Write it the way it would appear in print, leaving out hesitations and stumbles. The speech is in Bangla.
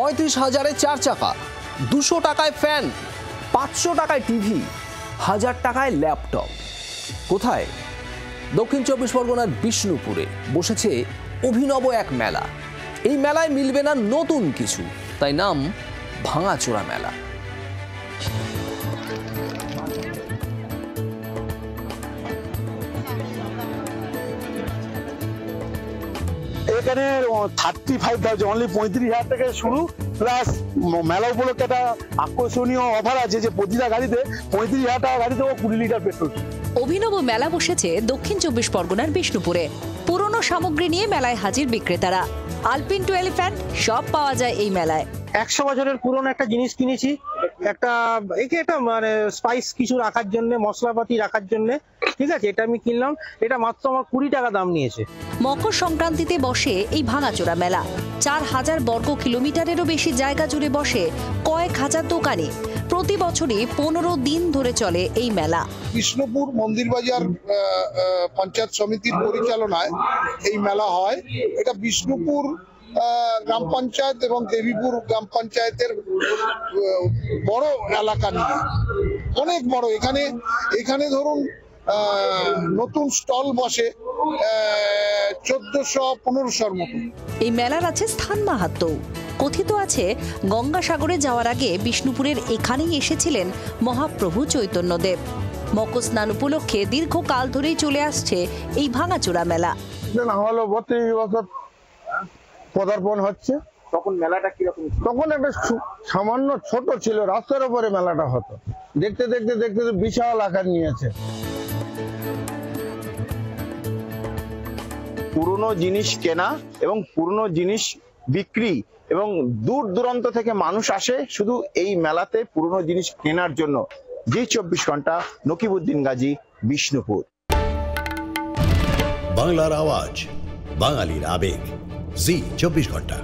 35,000-এ 4 চাকা, 200 টাকায় ফ্যান, 500 টাকায় টিভি, 1000 টাকায় ল্যাপটপ। কোথায়? দক্ষিণ 24 পরগনার বিষ্ণুপুরে বসেছে অভিনব এক মেলা। এই মেলায় মিলবে না নতুন কিছু, তাই নাম ভাঙাচোরা মেলা। এখানে 35,000 অনলি 35,000 থেকে শুরু, প্লাস মেলা উপলক্ষে একটা আকর্ষণীয় অফার আছে যে প্রতিটা গাড়িতে 35,000 টাকা গাড়িতে 20 লিটার পেট্রোল। অভিনব মেলা বসেছে দক্ষিণ 24 পরগনার বিষ্ণুপুরে। পুরনো সামগ্রী নিয়ে মেলায় হাজির বিক্রেতারা। আলপিন টু এলিফ্যান্ট সব পাওয়া যায় এই মেলায়। 100 বছরের পুরনো একটা জিনিস কিনেছি, একটা মানে স্পাইস কিছু রাখার জন্য, মশলাপাতি রাখার জন্য, ঠিক আছে, এটা আমি কিনলাম। এটা মাত্র আমার 20 টাকা দাম নিয়েছে। মকর সংক্রান্তিতে বসে এই ভাঙাচোরা মেলা। 4,000 বর্গ কিলোমিটারেরও বেশি জায়গা জুড়ে বসে কয়েক হাজার দোকানে। প্রতি বছরই 15 দিন ধরে চলে এই মেলা। বিষ্ণুপুর মন্দির বাজার পঞ্চায়েত সমিতির পরিচালনায় এই মেলা হয়। এটা বিষ্ণুপুর গ্রাম পঞ্চায়েত এবং দেবীপুর গ্রাম পঞ্চায়েতের বড় এলাকা নিয়ে, অনেক বড়। এখানে ধরুন নতুন স্টল বসে 1400-1500-র মতো। এই মেলার আছে স্থান মাহাত্ম্য। কথিত আছে গঙ্গাসাগরে যাওয়ার আগে বিষ্ণুপুরের এখানেই এসেছিলেন মহাপ্রভু চৈতন্যদেব। মকর স্নান উপলক্ষে দীর্ঘকাল ধরেই চলে আসছে এই ভাঙাচোরা মেলা। হলো 32 বছর পদার্পণ হচ্ছে। তখন মেলাটা কিরকম? তখন একটা সামান্য ছোট ছিল, রাস্তার উপরে মেলাটা হতো। দেখতে দেখতে দেখতে বিশাল আকার নিয়েছে। পুরনো জিনিস কেনা এবং পুরনো জিনিস বিক্রি, এবং দূর দূরান্ত থেকে মানুষ আসে শুধু এই মেলাতে পুরনো জিনিস কেনার জন্য। জি 24 ঘন্টা, নকিবউদ্দিন গাজী, বিষ্ণুপুর। বাংলার আওয়াজ, বাঙালির আবেগ, জি 24 ঘন্টা।